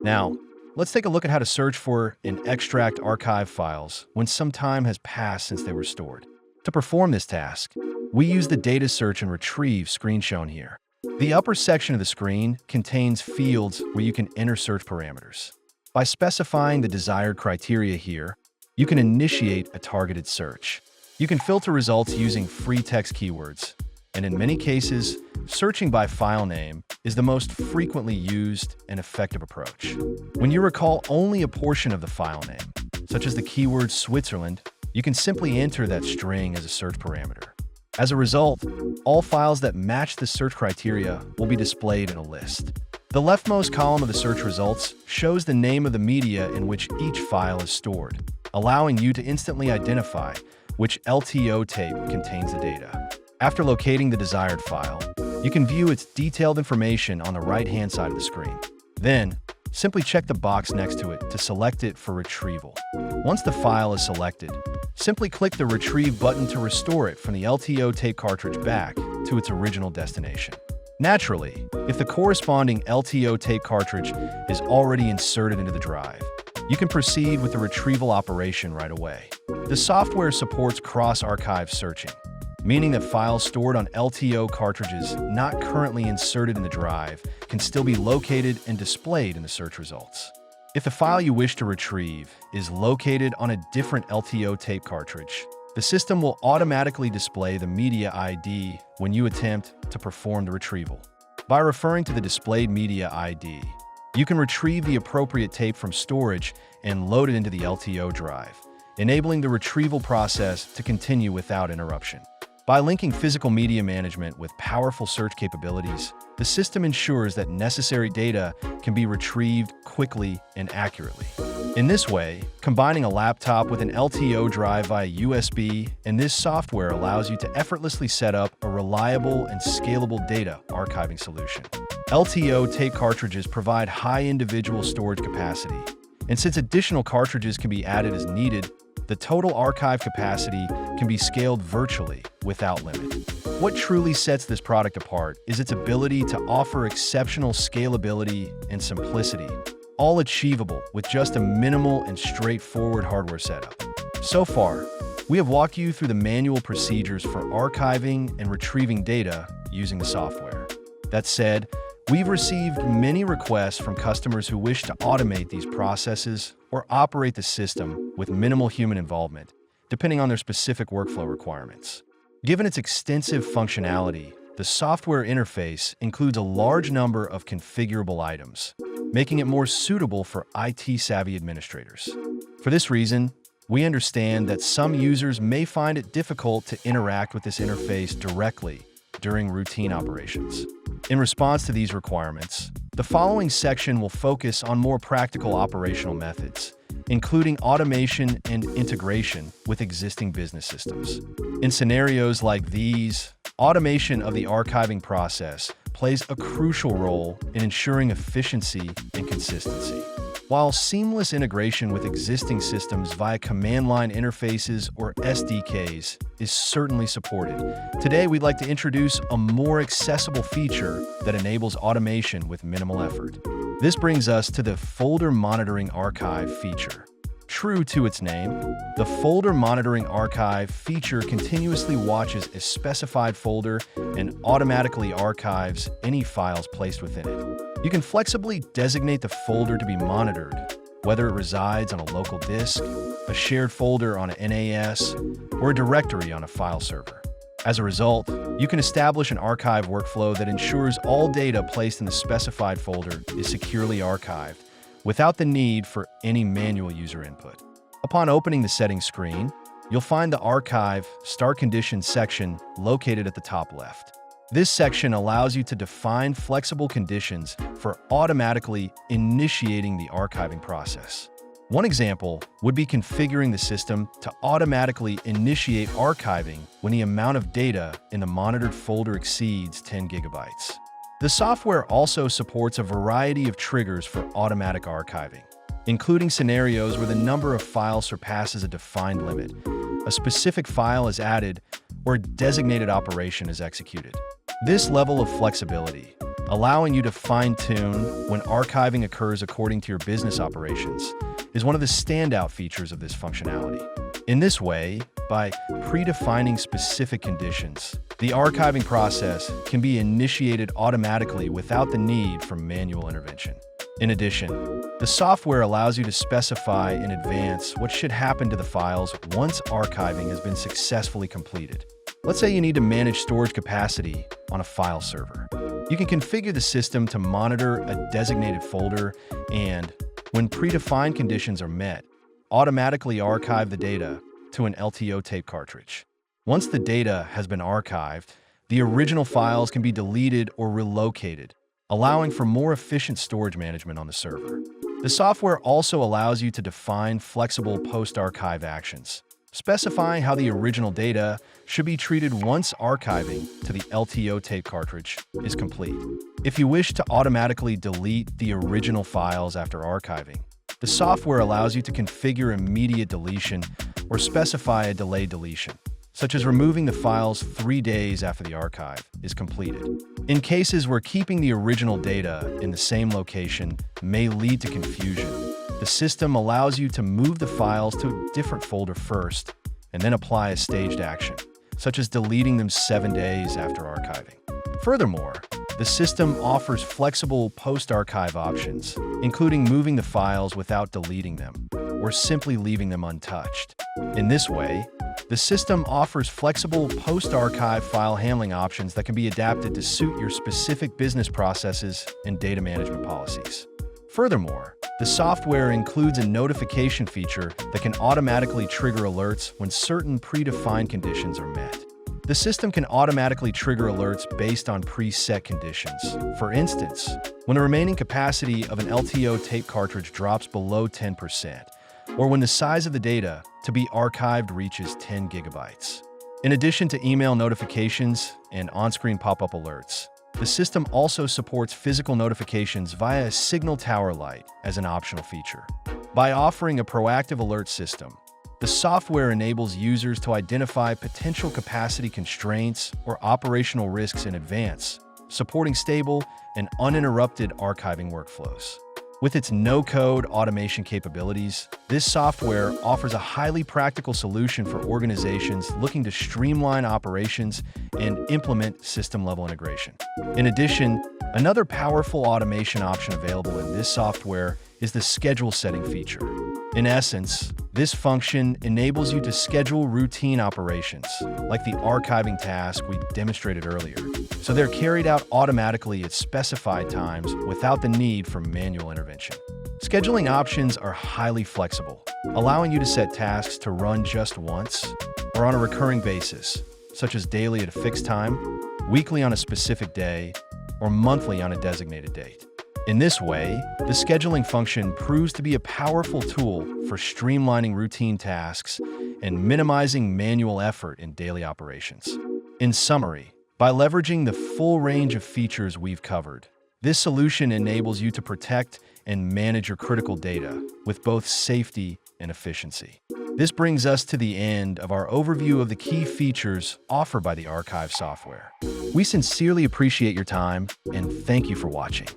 Now, let's take a look at how to search for and extract archive files when some time has passed since they were stored. To perform this task, we use the Data Search and Retrieve screen shown here. The upper section of the screen contains fields where you can enter search parameters. By specifying the desired criteria here, you can initiate a targeted search. You can filter results using free text keywords, and in many cases, searching by file name is the most frequently used and effective approach. When you recall only a portion of the file name, such as the keyword Switzerland, you can simply enter that string as a search parameter. As a result, all files that match the search criteria will be displayed in a list. The leftmost column of the search results shows the name of the media in which each file is stored, allowing you to instantly identify which LTO tape contains the data. After locating the desired file, you can view its detailed information on the right-hand side of the screen. Then, simply check the box next to it to select it for retrieval. Once the file is selected, simply click the Retrieve button to restore it from the LTO tape cartridge back to its original destination. Naturally, if the corresponding LTO tape cartridge is already inserted into the drive, you can proceed with the retrieval operation right away. The software supports cross-archive searching, meaning that files stored on LTO cartridges not currently inserted in the drive can still be located and displayed in the search results. If the file you wish to retrieve is located on a different LTO tape cartridge, the system will automatically display the media ID when you attempt to perform the retrieval. By referring to the displayed media ID, you can retrieve the appropriate tape from storage and load it into the LTO drive, enabling the retrieval process to continue without interruption. By linking physical media management with powerful search capabilities, the system ensures that necessary data can be retrieved quickly and accurately. In this way, combining a laptop with an LTO drive via USB and this software allows you to effortlessly set up a reliable and scalable data archiving solution. LTO tape cartridges provide high individual storage capacity, and since additional cartridges can be added as needed, the total archive capacity can be scaled virtually without limit. What truly sets this product apart is its ability to offer exceptional scalability and simplicity, all achievable with just a minimal and straightforward hardware setup. So far, we have walked you through the manual procedures for archiving and retrieving data using the software. That said, we've received many requests from customers who wish to automate these processes or operate the system with minimal human involvement, depending on their specific workflow requirements. Given its extensive functionality, the software interface includes a large number of configurable items, making it more suitable for IT-savvy administrators. For this reason, we understand that some users may find it difficult to interact with this interface directly during routine operations. In response to these requirements, the following section will focus on more practical operational methods, including automation and integration with existing business systems. In scenarios like these, automation of the archiving process plays a crucial role in ensuring efficiency and consistency. While seamless integration with existing systems via command line interfaces or SDKs is certainly supported, today we'd like to introduce a more accessible feature that enables automation with minimal effort. This brings us to the Folder Monitoring Archive feature. True to its name, the Folder Monitoring Archive feature continuously watches a specified folder and automatically archives any files placed within it. You can flexibly designate the folder to be monitored, whether it resides on a local disk, a shared folder on an NAS, or a directory on a file server. As a result, you can establish an archive workflow that ensures all data placed in the specified folder is securely archived, without the need for any manual user input. Upon opening the settings screen, you'll find the Archive Start Conditions section located at the top left. This section allows you to define flexible conditions for automatically initiating the archiving process. One example would be configuring the system to automatically initiate archiving when the amount of data in the monitored folder exceeds 10 gigabytes. The software also supports a variety of triggers for automatic archiving, including scenarios where the number of files surpasses a defined limit, a specific file is added, or a designated operation is executed. This level of flexibility allowing you to fine-tune when archiving occurs according to your business operations, is one of the standout features of this functionality. In this way, by predefining specific conditions, the archiving process can be initiated automatically without the need for manual intervention. In addition, the software allows you to specify in advance what should happen to the files once archiving has been successfully completed. Let's say you need to manage storage capacity on a file server. You can configure the system to monitor a designated folder and, when predefined conditions are met, automatically archive the data to an LTO tape cartridge. Once the data has been archived, the original files can be deleted or relocated, allowing for more efficient storage management on the server. The software also allows you to define flexible post-archive actions, specifying how the original data should be treated once archiving to the LTO tape cartridge is complete. If you wish to automatically delete the original files after archiving, the software allows you to configure immediate deletion or specify a delayed deletion, such as removing the files 3 days after the archive is completed. In cases where keeping the original data in the same location may lead to confusion, the system allows you to move the files to a different folder first and then apply a staged action, such as deleting them 7 days after archiving. Furthermore, the system offers flexible post-archive options, including moving the files without deleting them or simply leaving them untouched. In this way, the system offers flexible post-archive file handling options that can be adapted to suit your specific business processes and data management policies. Furthermore, the software includes a notification feature that can automatically trigger alerts when certain predefined conditions are met. The system can automatically trigger alerts based on preset conditions. For instance, when the remaining capacity of an LTO tape cartridge drops below 10%, or when the size of the data to be archived reaches 10 gigabytes. In addition to email notifications and on-screen pop-up alerts, the system also supports physical notifications via a signal tower light as an optional feature. By offering a proactive alert system, the software enables users to identify potential capacity constraints or operational risks in advance, supporting stable and uninterrupted archiving workflows. With its no-code automation capabilities, this software offers a highly practical solution for organizations looking to streamline operations and implement system-level integration. In addition, another powerful automation option available in this software is the schedule setting feature. In essence, this function enables you to schedule routine operations, like the archiving task we demonstrated earlier, so they're carried out automatically at specified times without the need for manual intervention. Scheduling options are highly flexible, allowing you to set tasks to run just once or on a recurring basis, such as daily at a fixed time, weekly on a specific day, or monthly on a designated date. In this way, the scheduling function proves to be a powerful tool for streamlining routine tasks and minimizing manual effort in daily operations. In summary, by leveraging the full range of features we've covered, this solution enables you to protect and manage your critical data with both safety and efficiency. This brings us to the end of our overview of the key features offered by the Archive software. We sincerely appreciate your time and thank you for watching.